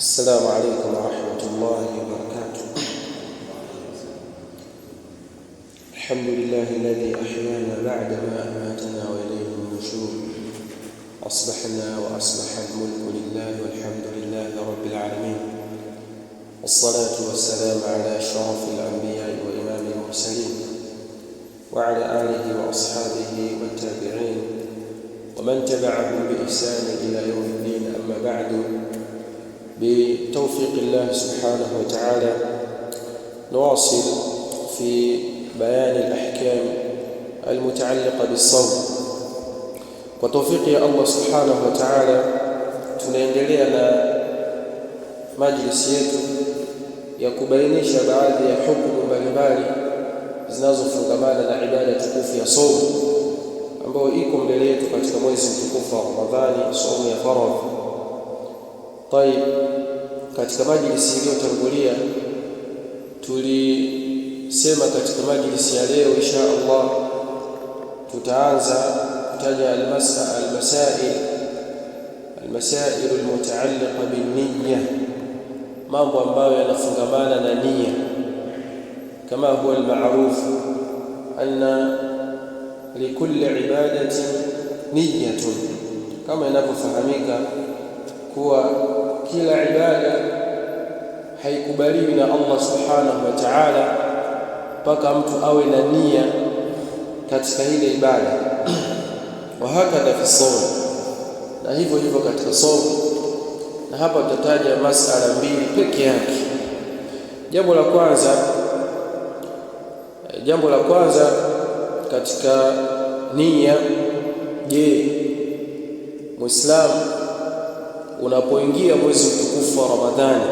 السلام عليكم ورحمة الله وبركاته. الحمد لله الذي أحيانا بعدما أماتنا وإليه النشور. أصبحنا وأصبح الملك لله والحمد لله رب العالمين، والصلاة والسلام على أشرف الأنبياء وإمام المرسلين وعلى آله وأصحابه والتابعين ومن تبعهم بإحسان إلى يوم الدين. أما بعد، بتوفيق الله سبحانه وتعالى نواصل في بيان الأحكام المتعلقة بالصوم. وتوفيق الله سبحانه وتعالى tunaendelea na majlisi yetu ya kubainisha baadhi ya hukumu mbalimbali zinazofungamana na ibada tukufu ya saumu ambayo iko mbele yetu katika mwezi mtukufu wa Ramadhani, saumu ya faradhi. Katika majlisi iliyotangulia tulisema katika majlisi ya leo insha Allah tutaanza kutaja almasail almutaalliqa binniya, mambo ambayo yanafungamana na nia. Kama huwa almaruf anna likulli ibadatin niyatun, kama inavyofahamika kuwa kila ibada haikubaliwi na Allah subhanahu wa ta'ala mpaka mtu awe na nia katika ile ibada. Wa hakadha fi sawm, na hivyo hivyo katika saumu. Na hapa tutataja masala mbili peke yake. Jambo la kwanza katika nia. Je, Muislamu unapoingia mwezi mtukufu wa Ramadhani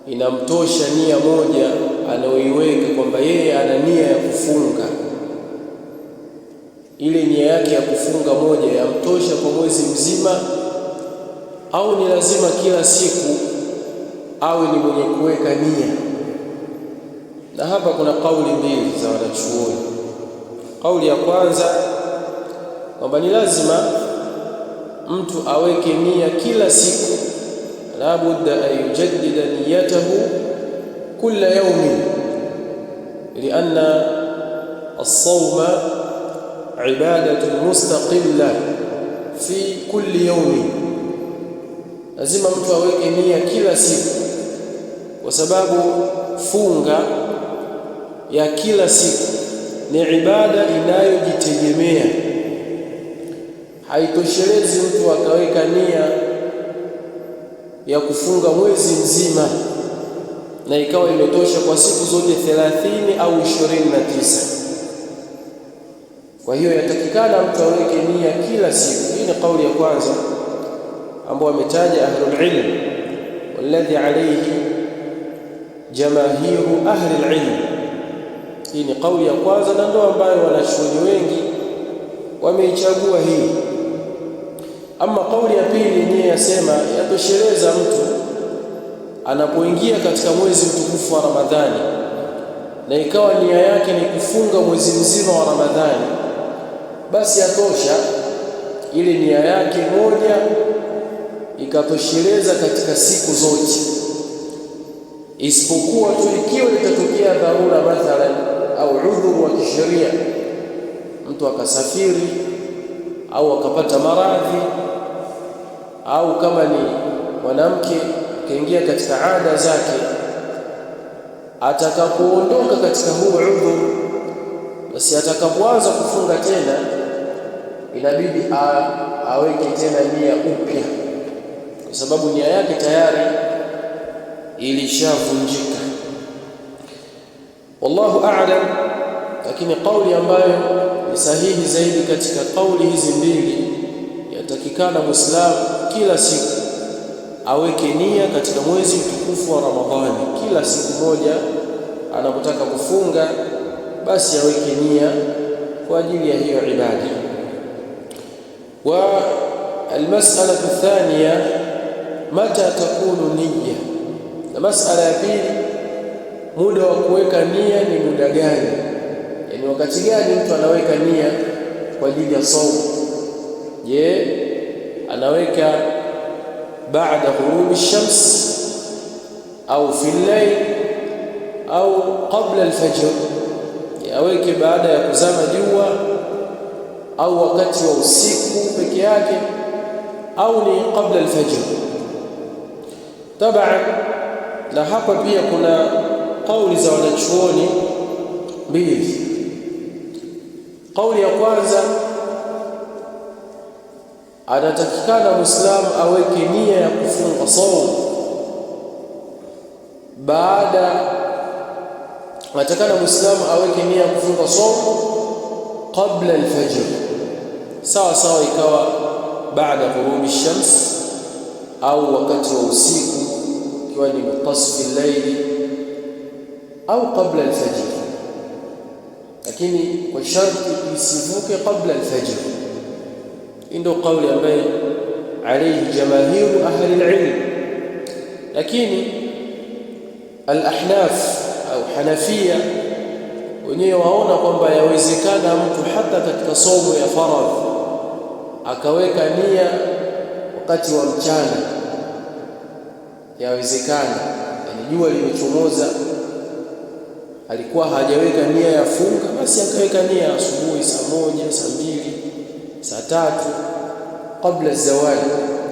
inamtosha nia moja anayoiweka kwamba yeye ana nia ya kufunga? Ile nia yake ya kufunga moja yamtosha kwa mwezi mzima, au ni lazima kila siku awe ni mwenye kuweka nia? Na hapa kuna kauli mbili za wanachuoni. Kauli ya kwanza kwamba ni lazima mtu aweke nia kila siku, la budda an yujaddida niyatahu kulla yawmin, lianna as-sawma ibadatun mustaqilla fi kulli yawmin. Lazima mtu aweke nia kila siku, kwa sababu funga ya kila siku ni ibada inayojitegemea. Haitoshelezi mtu akaweka nia ya kufunga mwezi mzima na ikawa imetosha kwa siku zote 30 au 29. Kwa hiyo yatakikana mtu aweke nia kila siku. Hii ni kauli ya kwanza ambayo ametaja ahlul ilm, walladhi alayhi jamaahiru ahli ilm. Hii ni kauli ya kwanza na ndio ambayo wanachuoni wengi wameichagua hii. Ama kauli ya pili yenyewe yasema yatosheleza mtu anapoingia katika mwezi mtukufu wa Ramadhani na ikawa nia yake ni kufunga mwezi mzima wa Ramadhani, basi yatosha ile nia yake moja ikatosheleza katika siku zote, isipokuwa tu ikiwa itatokea dharura mathalan au udhuru wa kisheria, mtu akasafiri au akapata maradhi, au kama ni mwanamke kaingia katika ada zake, atakapoondoka katika huu udhuru, basi atakapoanza kufunga tena inabidi aweke tena nia upya, kwa sababu nia yake tayari ilishavunjika. Wallahu a'lam. Lakini kauli ambayo ni sahihi zaidi katika kauli hizi mbili, yatakikana Muislamu kila siku aweke nia katika mwezi mtukufu wa Ramadhani. Kila siku moja anapotaka kufunga, basi aweke nia kwa ajili ya hiyo ibada. Wa almas'ala athaniya, mata takunu niyya. Na mas'ala ya pili, muda wa kuweka nia ni muda gani? Yani wakati gani mtu anaweka nia kwa ajili ya saumu? Je, anaweka baada ghurubi shams au fi al-layl au qabla al-fajr, aweke baada ya kuzama jua au wakati wa usiku peke yake au ni qabla al-fajr. Taban, na hapa pia kuna kauli za wanachuoni mbili. Kauli ya kwanza, anatakikana Muislamu aweke nia ya kufunga saumu anatakana Muislamu aweke nia ya kufunga saumu qabla al-fajr, sawa sawa ikawa baada ghurubi shams au wakati wa usiku ikiwa ni mutasfi al-layl au qabla al-fajr, lakini kwa sharti isivuke qabla al-fajr. Ndio kauli ambayo alayhi jamaahiru ahli al-ilm, lakini al-ahnaf au hanafia wenyewe waona kwamba yawezekana mtu hata katika somo ya faradhi akaweka nia wakati wa mchana, yawezekana, yani jua limechomoza, alikuwa hajaweka nia ya funga, basi akaweka nia asubuhi saa 1, saa 2, saa 3 kabla zawali,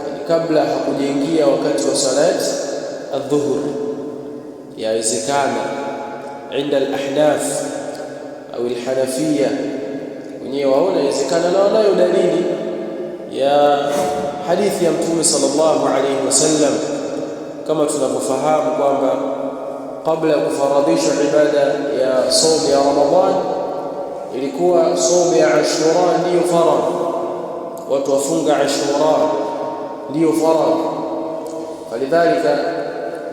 yani kabla hakujaingia wakati wa salati adhuhur. Yawezekana inda al-ahnaf au al-hanafia wenyewe waona yawezekana, na wanayo dalili ya hadithi ya Mtume sallallahu alayhi wasallam, kama tunavyofahamu kwamba kabla ya kufaradhishwa ibada ya saumu ya Ramadhan ilikuwa saumu ya Ashura ndiyo faradhi, watu wafunga Ashura ndiyo faradhi. Falidhalika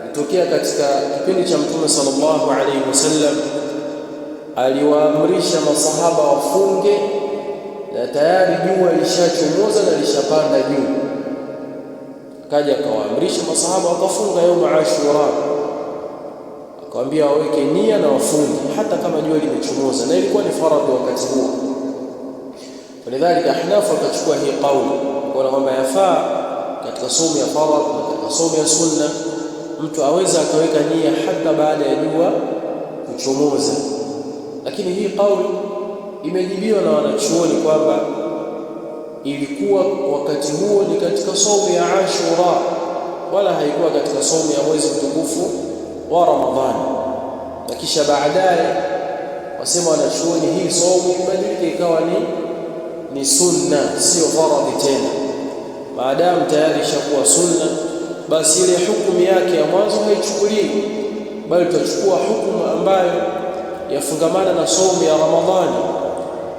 ilitokea katika kipindi cha Mtume sallallahu alayhi wasallam aliwaamrisha masahaba wafunge na tayari jua lishachomoza na lishapanda juu, akaja akawaamrisha masahaba wakafunga yaumu Ashura, akawaambia waweke nia na wafunge hata kama jua limechomoza, na ilikuwa ni faradhi wakati huo. Falidhalika ahnafu akachukua hii kauli kwa kwamba yafaa katika somo ya faradhi na katika somo ya sunna mtu aweza akaweka nia hata baada ya jua kuchomoza. Lakini hii kauli imejibiwa na wanachuoni kwamba ilikuwa wakati huo ni katika somo ya Ashura, wala haikuwa katika somo ya mwezi mtukufu wa Ramadhani. Na kisha baadaye wasema wanachuoni hii somo ibadilike ikawa ni sunna, sio faradhi tena. Maadamu tayari ishakuwa sunna, basi ile hukumu yake ya mwanzo haichukuliwi, bali tutachukua hukumu ambayo yafungamana na somo ya Ramadhani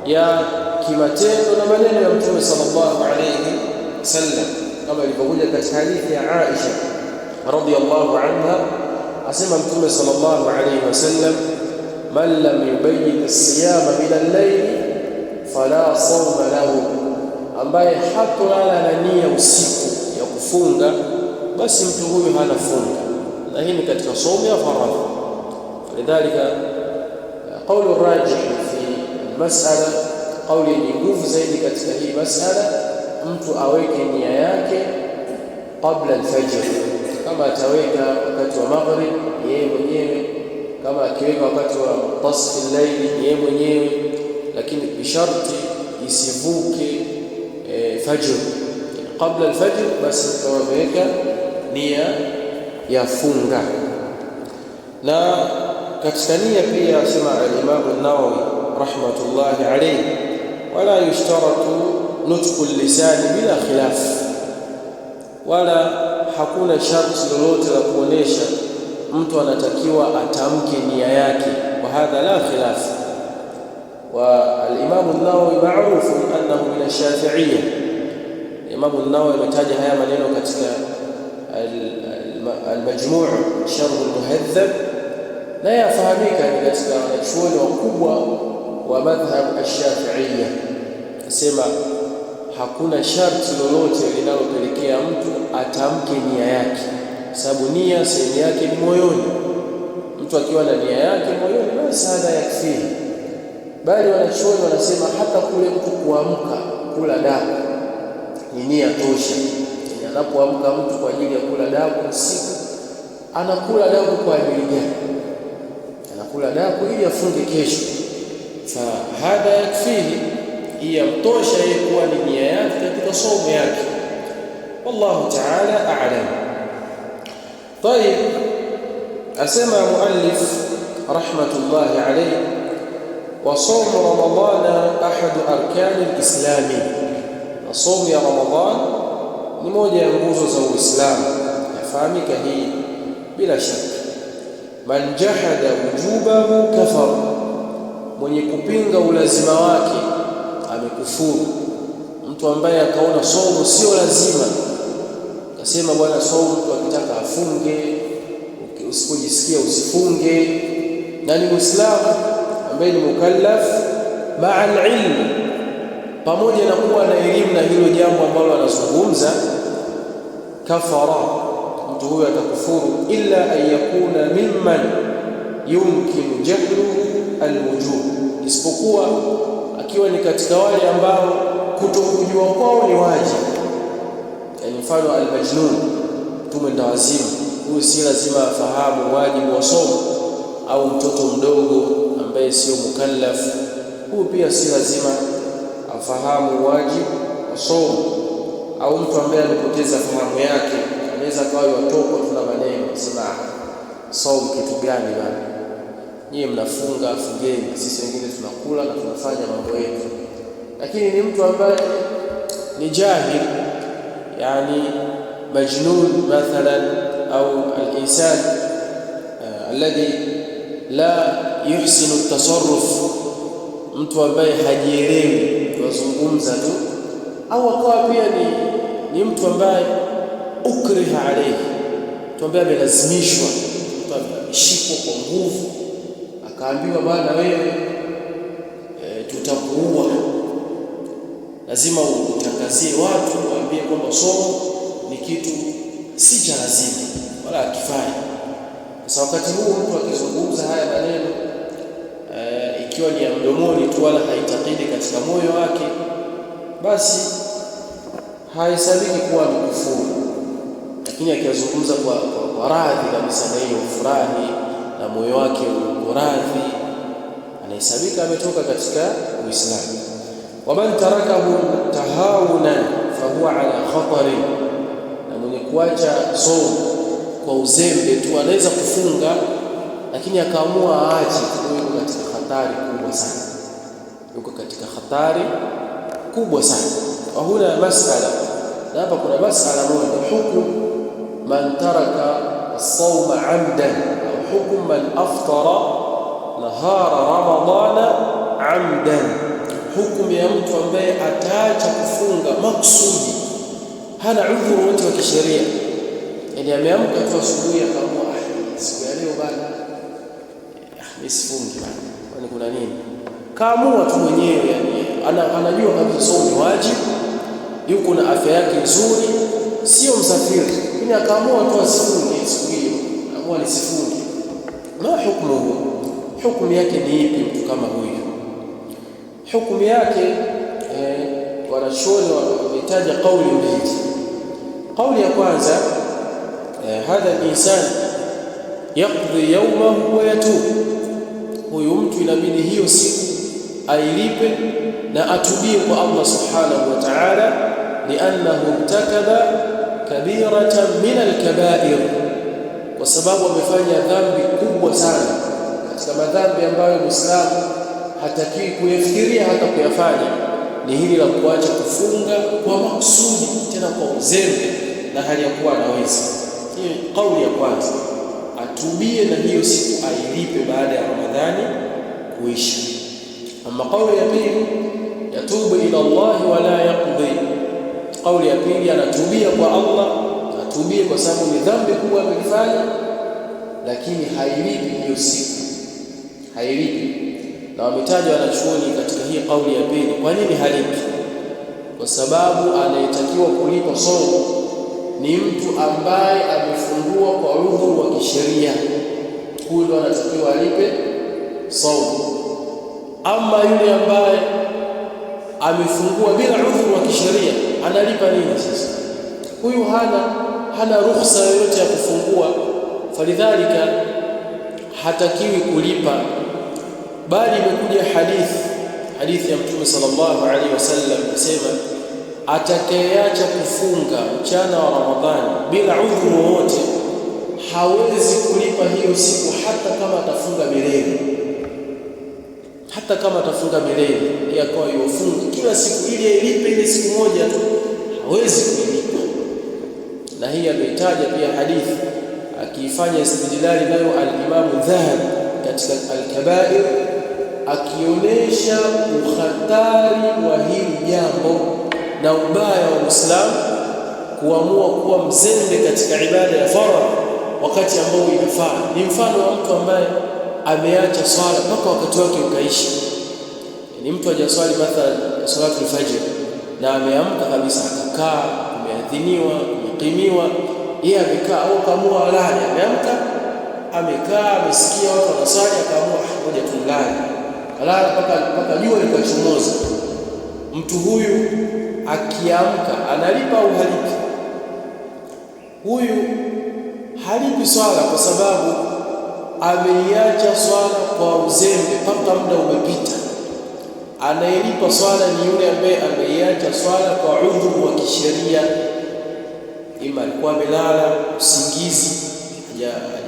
ya kimatendo na maneno ya Mtume sallallahu alayhi wasallam, kama ilivyokuja katika hadithi ya Aisha radhiyallahu anha, asema Mtume sallallahu alayhi wasallam, man lam yubayyin as-siyama min al-layl fala sawma lahu, ambaye hatolala na nia usiku ya kufunga basi mtu huyu hana funga, na hii ni katika somo ya faradhi. Lidhalika qawlu rajih fi mas'ala, qawli ni nguvu zaidi katika hii mas'ala, mtu aweke nia yake qabla al-fajr. Kama ataweka wakati wa maghrib yeye mwenyewe, kama akiweka wakati wa tasfi al-layl yeye mwenyewe, lakini bisharti isivuke fajr. Qabla al-fajr basi kama ameweka nia ya funga. Na katika nia pia asema al-Imam an-Nawawi rahmatullahi alayhi, wala yushtaratu nutqu al-lisani bila khilaf, wala hakuna sharti lolote la kuonesha mtu anatakiwa atamke nia yake, wa hadha la khilaf. Wa al-Imam an-Nawawi ma'ruf annahu min ash-Shafi'iyya. Imam an-Nawawi ametaja haya maneno katika al-Majmu' Sharh al-Muhadhab, na yafahamika ni katika wanachuoni wakubwa wa madhhab ash-Shafi'iyya. Asema hakuna sharti lolote linalopelekea mtu atamke nia yake, sababu nia sehemu yake ni moyoni. Mtu akiwa na nia yake moyoni basi hada yakfi. Bali wanachuoni wanasema hata kule mtu kuamka kula daku ni nia tosha, Anapoamka mtu kwa ajili ya kula daku usiku, anakula daku kwa ajili gani? Anakula daku ili afunge kesho. Fahadha yakfihi, yamtosha yeye kuwa ni nia yake katika saumu yake. Wallahu ta'ala a'lam. Tayib, asema muallif rahmatullahi alayhi, wa sawmu ramadana ahadu arkani alislami, na saumu ya Ramadhan ni moja ya nguzo za Uislamu. Yafahamika hii bila shaka. Man jahada wujubahu kafar, mwenye kupinga ulazima wake amekufuru. Mtu ambaye akaona saumu sio lazima, akasema bwana, saumu mtu akitaka afunge, usipojisikia usifunge, na ni Muislamu ambaye ni mukallaf maa al-ilm, pamoja na kuwa na elimu na hilo jambo ambalo anazungumza, kafara, mtu huyo atakufuru, illa an yakuna mimman yumkinu jahluhu alwujub, isipokuwa akiwa ni katika wale ambao kutokujua kwao ni wajibu. Yani mfano almajnun, mtu mwenda wazimu, huyu si lazima afahamu wajibu wa somo, au mtoto mdogo ambaye sio mukallaf, huyu pia si lazima afahamu wajibu wa somo. Au mtu ambaye amepoteza fahamu yake, anaweza kawa watoto tuna maneno sema somo kitu gani bwana, nyie mnafunga fungeni, sisi wengine tunakula na tunafanya mambo yetu. Lakini ni mtu ambaye ni jahil, yani majnun mathalan, au al-insan alladhi la yuhsinu at-tasarruf, mtu ambaye hajielewi, tunazungumza tu, au akawa pia ni mtu ambaye ukriha alayhi, mtu ambaye amelazimishwa, mtu ameshikwa kwa nguvu, akaambiwa bwana, wewe tutakuua, lazima utangazie watu, waambie kwamba somo ni kitu si cha lazima wala akifai. Sasa wakati huu mtu akizungumza haya maneno ikiwa ni ya mdomoni tu, wala haitakidi katika moyo wake, basi haisabiki kuwa ni kufuru. Lakini akizungumza kwa radhi kabisa, na hiyo furahi na moyo wake uko radhi, anahesabika ametoka katika Uislamu. Waman tarakahu tahawunan fahuwa ala khatari, na mwenye kuacha somo kwa uzembe tu, anaweza kufunga lakini akaamua aache, yuko katika hatari kubwa sana, yuko katika hatari kubwa sana. Wa huna masala, na hapa kuna masala moja, hukumu man taraka as-sawma amdan, au hukumu man aftara nahara ramadana amdan, hukumu ya mtu ambaye ataacha kufunga maksudi, hana udhuru wote wa kisheria. Yani ameamka tu asubuhi akaamua siku ya leo bana, nisifungi bana, kwani kuna nini? Kaamua tu mwenyewe, yani anajua kabisa somo ni wajibu, yuko na afya yake nzuri, sio msafiri, lakini akaamua tu asifunge siku hiyo, amua nisifunge. Na hukumu yake ni ipi mtu kama huyu? Hukumu yake wanachuoni wametaja kauli mbili. Kauli ya kwanza, hadha al-insan yaqdi yawmahu wa yatub, huyu mtu inabidi hiyo siku ailipe na atubie kwa Allah subhanahu wa ta'ala, li'annahu irtakaba kabiratan min al-kaba'ir, kwa sababu amefanya dhambi kubwa sana katika madhambi ambayo Muislamu hatakiwi kuyafikiria hata kuyafanya, ni hili la kuacha kufunga kwa maksudi, tena kwa uzembe, na hali ya kuwa anaweza. Hiyo kauli ya kwanza, atubie na hiyo siku ailipe baada ya Ramadhani kuisha. Ama kauli ya pili, yatubu ila Allah wala yaqdi, kauli ya pili, anatubia kwa Allah, atubie kwa sababu ni dhambi kubwa amelifanya, lakini hailipi hiyo siku, hailipi. Na wametaja wanachuoni katika hii kauli ya pili, kwa nini halipi? Kwa sababu anayetakiwa kulipa somo ni mtu ambaye amefungua kwa udhuru wa kisheria, huyo ndo anatakiwa alipe somo. Ama yule ambaye amefungua bila udhuru wa kisheria, analipa nini sasa? huyu hana ruhusa yoyote ya kufungua, falidhalika hatakiwi kulipa. Bali imekuja hadithi ya Mtume sallallahu alaihi wasallam inasema, atakayeacha kufunga mchana wa Ramadhani bila udhuru wowote hawezi kulipa hiyo siku, hata kama atafunga milele. Hata kama atafunga milele, yeye akawa yofunga kila siku ili alipe ile siku moja tu, hawezi kulipa. Na hii ameitaja pia hadithi akiifanya istidlali nayo al-Imam Dhahabi katika al-Kabair, akionyesha ukhatari wa hili jambo na ubaya wa Muislamu kuamua kuwa mzembe katika ibada ya faradhi wakati ambao inafaa. Ni mfano wa mtu ambaye ameacha swala mpaka wakati wake ukaisha. Ni mtu hajaswali mathalan salatul fajr na ameamka kabisa, akakaa, kumeadhiniwa, kumekimiwa, yeye amekaa au kaamua alale, ameamka, amekaa, amesikia watu wanasali, akaamua ngoja tulale, alala mpaka jua likachomoza. Mtu huyu akiamka analipa au halipi? Huyu halipi swala kwa sababu ameiacha swala kwa uzembe mpaka muda umepita. Anayelipa swala ni yule ambaye ameiacha swala kwa udhuru wa kisheria, ima alikuwa amelala usingizi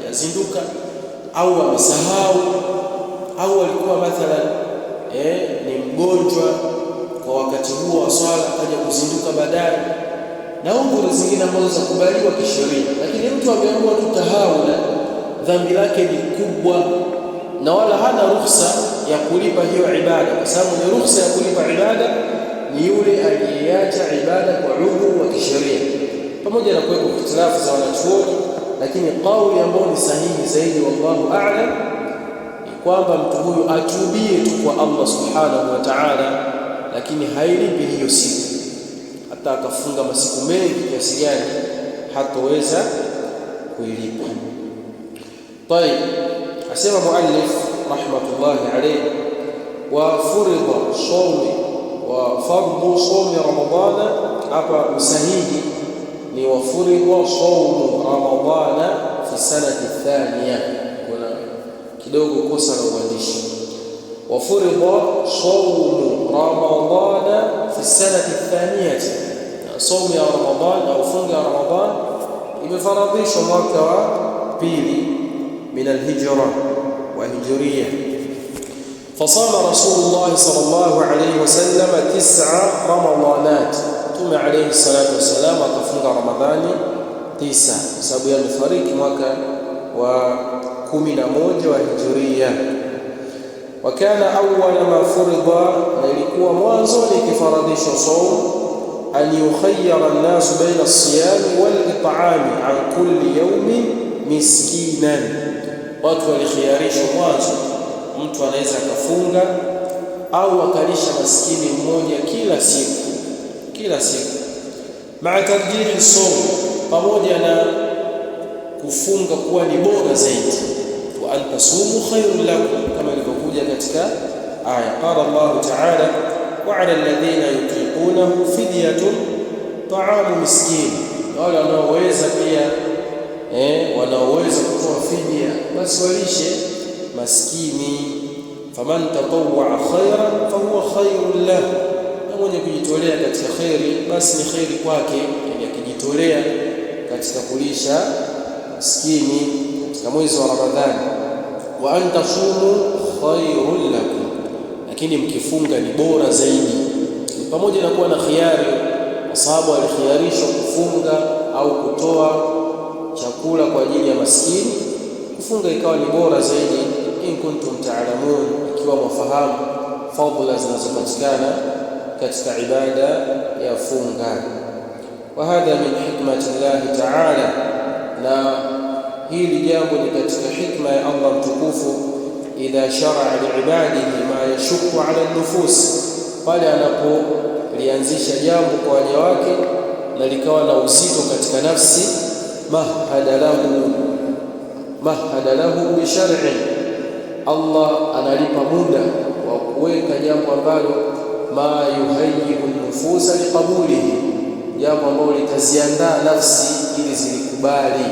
hajazinduka, au amesahau, au alikuwa mathalan ni mgonjwa kwa wakati huo wa swala akaja kuzinduka baadaye, na udhuru zingine ambazo za kubaliwa kisheria. Lakini mtu ameamua tu tahawula, dhambi lake ni kubwa na wala hana ruhusa ya kulipa hiyo ibada, kwa sababu ni ruhusa ya kulipa ibada ni yule aliyeacha ibada kwa udhuru wa kisheria. Pamoja na kuwepo ikhtilafu za wanachuoni, lakini kauli ambayo ni sahihi zaidi, wallahu a'lam, ni kwamba mtu huyu atubie tu kwa Allah subhanahu wa ta'ala, lakini hailipi hiyo siku. Hata akafunga masiku mengi kiasi gani, hataweza kuilipa. طيب، asema muallif rahmatullahi alayhi, wa furida sawmi wa fardhu sawmi ramadana. Hapa usahihi ni wa furida sawmu ramadana fi sanati thaniya, kuna kidogo kosa la uandishi. Wa furida sawmu ramadana fi sanati thaniyati, sawmu ya Ramadhan au funga ya Ramadhan imefaradhishwa mwaka wa pili من الهجرة وهجرية. فصام رسول الله صلى الله عليه وسلم 9 رمضانات. ثم عليه الصلاة والسلام akafunga Ramadhani 9 kwa sababu amefariki mwaka wa 11 wa Hijria. وكان أول ما فرض, na ilikuwa mwanzo ikifaradhishwa saum, an yukhayyara an-nas baina as-siyam wal-it'am an kulli yawmin miskinan. Watu walikhiarishwa mwanzo, mtu anaweza akafunga au akalisha maskini mmoja kila siku. Maa tarjihi sawm, pamoja na kufunga kuwa ni bora zaidi. Wa antasumu khairun lakum, kama ilivyokuja katika aya, qala Allah ta'ala, wa 'ala alladhina yutiqunahu fidyatun ta'amu miskin. Wale wanaoweza pia wanaoweza kutoa fidia basi walishe maskini. Faman tatawwa khairan fahuwa khairun lahu, na mwenye kujitolea katika khairi basi ni khairi kwake, yani akijitolea katika kulisha maskini katika mwezi wa Ramadhani. Wa antasumu khairun lakum, lakini mkifunga ni bora zaidi. Pamoja na kuwa na khiari, sababu alikhiarishwa kufunga au kutoa chakula kwa ajili ya maskini, kufunga ikawa ni bora zaidi. In kuntum ta'lamun, ikiwa mwafahamu fadhila zinazopatikana katika ibada ya funga. Wa hadha min hikmati Allah ta'ala, na hili jambo ni katika hikma ya Allah mtukufu, idha shar'a li'ibadihi ma yashukku 'ala an-nufus, pale anapolianzisha jambo kwa waja wake na likawa na uzito katika nafsi, mahada lahu bi shar'in, Allah analipa muda wa kuweka jambo ambalo ma yuhayyibu nufusa liqabulihi, jambo ambalo litaziandaa nafsi ili zilikubali,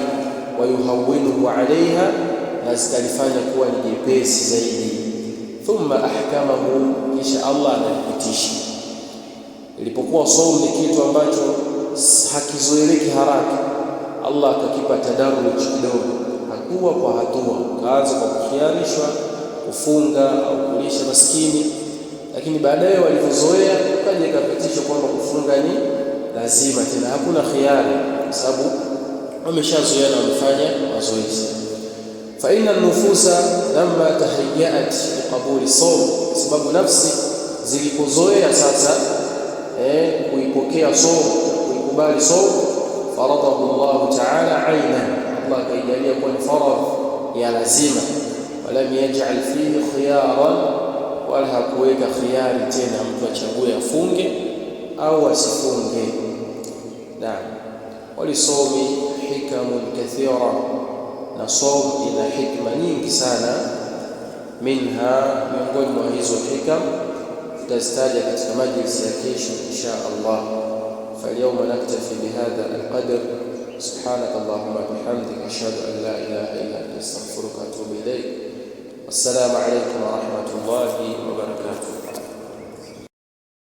wa yuhawwinuhu alaiha, na zitalifanya kuwa ni jepesi zaidi. Thumma ahkamahu, kisha Allah analipitisha. Ilipokuwa saumu ni kitu ambacho hakizoeleki haraka, Allah akakipa tadarruj kidogo, hatua kwa hatua. Kaanza kwa kukhiarishwa kufunga au kulisha maskini, lakini baadaye walivyozoea kaja ikapitishwa kwamba kufunga ni lazima, tena hakuna khiari, kwa sababu wameshazoea na wamefanya mazoezi. Fa inna nufusa lamma tahayyat liqabuli sawm, sababu nafsi zilipozoea sasa kuipokea sawm, kuikubali sawm, faradahu Allah ta'ala aina, Allah kaijalia kuwa ni faradh ya lazima. Walam yaj'al fihi khiyaran, wala hakuweka khiyari tena mtu achague afunge au asifunge. Naam, walisawmi hikamun kathira, na sawm ina hikma nyingi sana. Minha, miongoni mwa hizo hikam tutazitaja katika majlisi ya kesho insha Allah. Falyawma naktafi bihadha alqadr. Subhanaka Allahumma bihamdika, ashhadu an la ilaha illa anta, astaghfiruka wa atubu ilayk. Wassalamu alaykum wa rahmatullahi wa barakatuh.